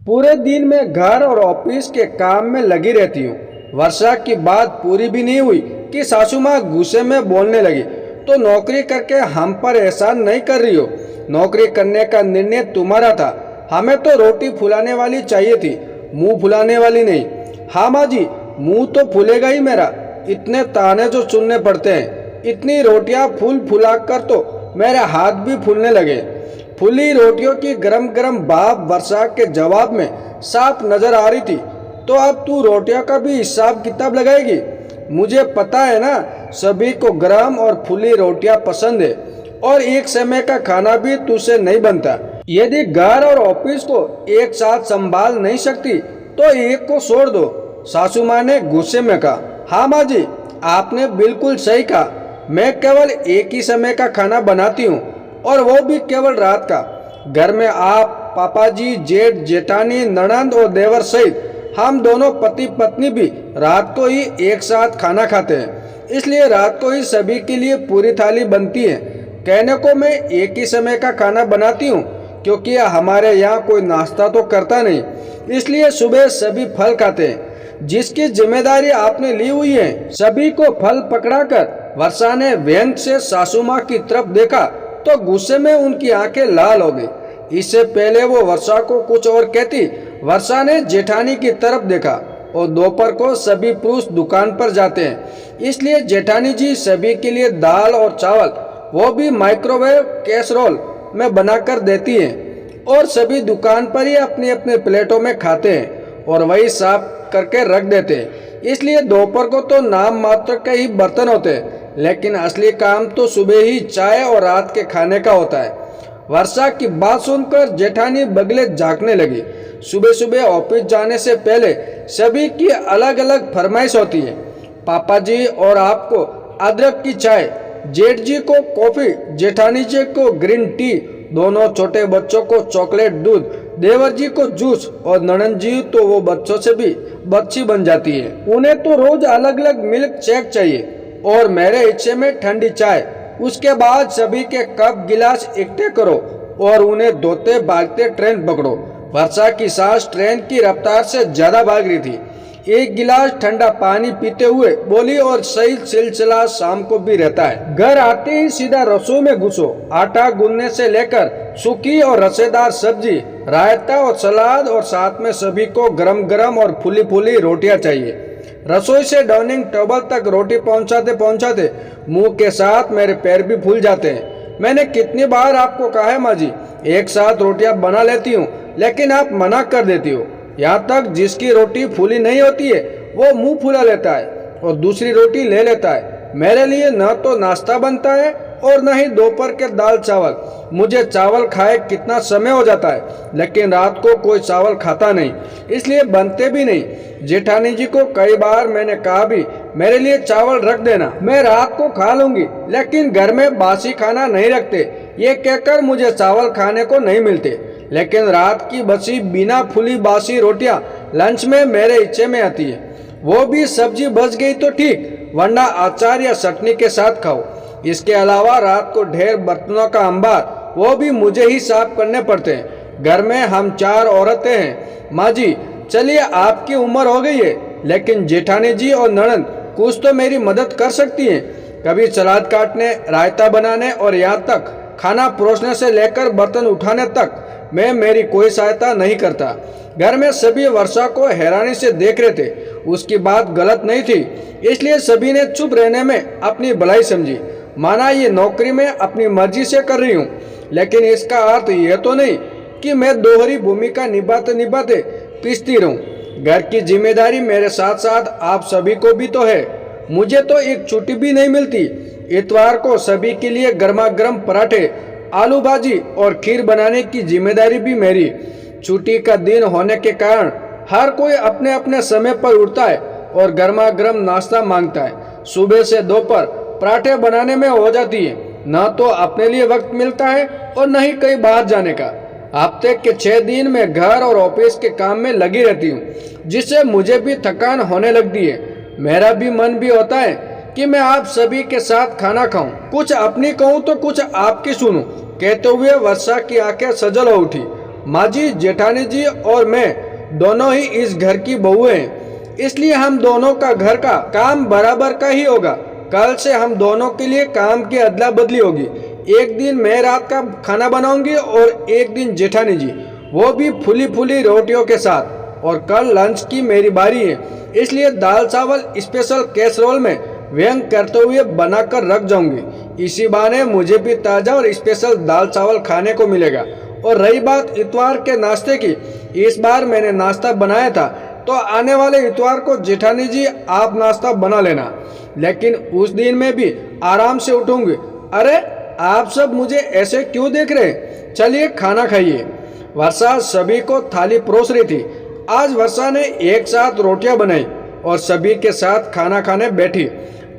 पूरे दिन में घर और ऑफिस के काम में लगी रहती हूँ। वर्षा की बात पूरी भी नहीं हुई कि सासू माँ गुस्से में बोलने लगी, तो नौकरी करके हम पर एहसान नहीं कर रही हो। नौकरी करने का निर्णय तुम्हारा था, हमें तो रोटी फुलाने वाली चाहिए थी, मुंह फुलाने वाली नहीं। हाँ माँ जी, मुंह तो फूलेगा ही मेरा। इतने ताने जो सुनने पड़ते हैं, इतनी रोटियां फूल फुला कर तो मेरे हाथ भी फूलने लगे। फूली रोटियों की गरम गरम भाप वर्षा के जवाब में साफ नजर आ रही थी। तो अब तू रोटियों का भी हिसाब किताब लगाएगी? मुझे पता है ना, सभी को गरम और फूली रोटियां पसंद है, और एक समय का खाना भी तुझसे नहीं बनता। यदि घर और ऑफिस को एक साथ संभाल नहीं सकती तो एक को छोड़ दो, सासू माँ ने गुस्से में कहा। हाँ माँ जी, आपने बिल्कुल सही कहा। मैं केवल एक ही समय का खाना बनाती हूँ, और वो भी केवल रात का। घर में आप, पापा जी, जेठ जेठानी, ननंद और देवर सहित हम दोनों पति पत्नी भी रात को ही एक साथ खाना खाते हैं। इसलिए रात को ही सभी के लिए पूरी थाली बनती है। कहने को मैं एक ही समय का खाना बनाती हूँ, क्योंकि हमारे यहाँ कोई नाश्ता तो करता नहीं, इसलिए सुबह सभी फल खाते हैं। जिसकी जिम्मेदारी आपने ली हुई है, सभी को फल पकड़ाकर वर्षा ने व्यंग से सासू माँ की तरफ देखा तो गुस्से में उनकी आंखें लाल हो गई। इससे पहले वो वर्षा को कुछ और कहती, वर्षा ने जेठानी की तरफ देखा। और दोपहर को सभी पुरुष दुकान पर जाते हैं, इसलिए जेठानी जी सभी के लिए दाल और चावल, वो भी माइक्रोवेव कैसरोल में बनाकर देती हैं, और सभी दुकान पर ही अपनी अपने प्लेटों में खाते हैं और वही साफ करके रख देते हैं। इसलिए दोपहर को तो नाम मात्र के ही बर्तन होते हैं, लेकिन असली काम तो सुबह ही चाय और रात के खाने का होता है। वर्षा की बात सुनकर जेठानी बगले झांकने लगी। सुबह सुबह ऑफिस जाने से पहले सभी की अलग अलग फरमाइश होती है। पापा जी और आपको अदरक की चाय, जेठ जी को कॉफी, जेठानी जी को ग्रीन टी, दोनों छोटे बच्चों को चॉकलेट दूध, देवर जी को जूस, और ननंद जी तो वो बच्चों से भी बच्ची बन जाती है, उन्हें तो रोज अलग अलग मिल्क शेक चाहिए, और मेरे हिस्से में ठंडी चाय। उसके बाद सभी के कप गिलास इकट्ठे करो और उन्हें धोते भागते ट्रेन पकड़ो। वर्षा की सांस ट्रेन की रफ्तार से ज्यादा भाग रही थी। एक गिलास ठंडा पानी पीते हुए बोली, और सही सिलसिला शाम को भी रहता है। घर आते ही सीधा रसोई में घुसो। आटा गूंदने से लेकर सूखी और रसेदार सब्जी, रायता और सलाद, और साथ में सभी को गरम गरम और फूली फूली रोटियां चाहिए। रसोई से डाइनिंग टेबल तक रोटी पहुंचाते पहुंचाते मुंह के साथ मेरे पैर भी फूल जाते हैं। मैंने कितनी बार आपको कहा है माँ जी, एक साथ रोटियां बना लेती हूँ, लेकिन आप मना कर देती हो। यहाँ तक जिसकी रोटी फूली नहीं होती है वो मुंह फुला लेता है और दूसरी रोटी ले लेता है। मेरे लिए न तो नाश्ता बनता है और न ही दोपहर के दाल चावल। मुझे चावल खाए कितना समय हो जाता है, लेकिन रात को कोई चावल खाता नहीं, इसलिए बनते भी नहीं। जेठानी जी को कई बार मैंने कहा भी, मेरे लिए चावल रख देना, मैं रात को खा लूंगी, लेकिन घर में बासी खाना नहीं रखते, ये कहकर मुझे चावल खाने को नहीं मिलते। लेकिन रात की बची बिना फूली बासी रोटियां लंच में मेरे हिस्से में आती है। वो भी सब्जी बच गई तो ठीक, वरना अचार या चटनी के साथ खाओ। इसके अलावा रात को ढेर बर्तनों का अंबार, वो भी मुझे ही साफ करने पड़ते हैं। घर में हम 4 औरतें हैं। माँ जी, चलिए आपकी उम्र हो गई है, लेकिन जेठानी जी और ननंद कुछ तो मेरी मदद कर सकती हैं। कभी सलाद काटने, रायता बनाने और यहाँ तक खाना परोसने से लेकर बर्तन उठाने तक मैं मेरी कोई सहायता नहीं करता। घर में सभी वर्षा को हैरानी से देख रहे थे। उसकी बात गलत नहीं थी, इसलिए सभी ने चुप रहने में अपनी भलाई समझी। माना ये नौकरी मैं अपनी मर्जी से कर रही हूँ, लेकिन इसका अर्थ यह तो नहीं कि मैं दोहरी भूमिका निभाते निभाते पिसती रहूँ। घर की जिम्मेदारी मेरे साथ साथ आप सभी को भी तो है। मुझे तो एक छुट्टी भी नहीं मिलती। इतवार को सभी के लिए गर्मा गर्म पराठे, आलू भाजी और खीर बनाने की जिम्मेदारी भी मेरी। छुट्टी का दिन होने के कारण हर कोई अपने अपने समय पर उठता है और गर्मा गर्म नाश्ता मांगता है। सुबह से दोपहर पराठे बनाने में हो जाती है। न तो अपने लिए वक्त मिलता है और न ही कहीं बाहर जाने का। हफ्ते के 6 दिन में घर और ऑफिस के काम में लगी रहती हूँ, जिससे मुझे भी थकान होने लगती है। मेरा भी मन भी होता है कि मैं आप सभी के साथ खाना खाऊं, कुछ अपनी कहूं तो कुछ आपकी सुनूं। कहते हुए वर्षा की आंखें सजल हो उठी माँ जी, जेठानी जी और मैं दोनों ही इस घर की बहू हैं, इसलिए हम दोनों का घर का काम बराबर का ही होगा। कल से हम दोनों के लिए काम की अदला बदली होगी। एक दिन मैं रात का खाना बनाऊंगी और एक दिन जेठानी जी, वो भी फुली फुली रोटियों के साथ। और कल लंच की मेरी बारी है, इसलिए दाल चावल स्पेशल कैसरोल में व्यंग करते हुए बनाकर रख जाऊंगी। इसी बहाने मुझे भी ताज़ा और स्पेशल दाल चावल खाने को मिलेगा। और रही बात इतवार के नाश्ते की, इस बार मैंने नाश्ता बनाया था, तो आने वाले इतवार को जेठानी जी आप नाश्ता बना लेना, लेकिन उस दिन मैं भी आराम से उठूंगी। अरे आप सब मुझे ऐसे क्यों देख रहे हैं? चलिए खाना खाइए। वर्षा सभी को थाली परोस रही थी। आज वर्षा ने एक साथ रोटियां बनाई और सभी के साथ खाना खाने बैठी।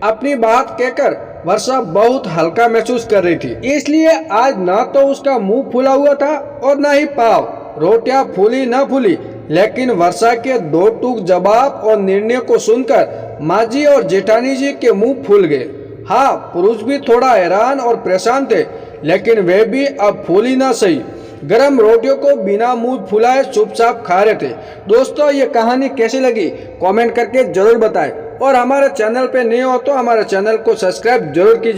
अपनी बात कहकर वर्षा बहुत हल्का महसूस कर रही थी, इसलिए आज ना तो उसका मुंह फूला हुआ था और ना ही पाव। रोटियां फूली ना फूली, लेकिन वर्षा के दो टूक जवाब और निर्णय को सुनकर माँ जी और जेठानी जी के मुंह फूल गए। हाँ, पुरुष भी थोड़ा हैरान और परेशान थे, लेकिन वे भी अब फूली ना सही गरम रोटियों को बिना मुंह फुलाए चुपचाप खा रहे थे। दोस्तों, ये कहानी कैसी लगी कमेंट करके जरूर बताएं, और हमारे चैनल पे नए हो तो हमारे चैनल को सब्सक्राइब जरूर कीजिए।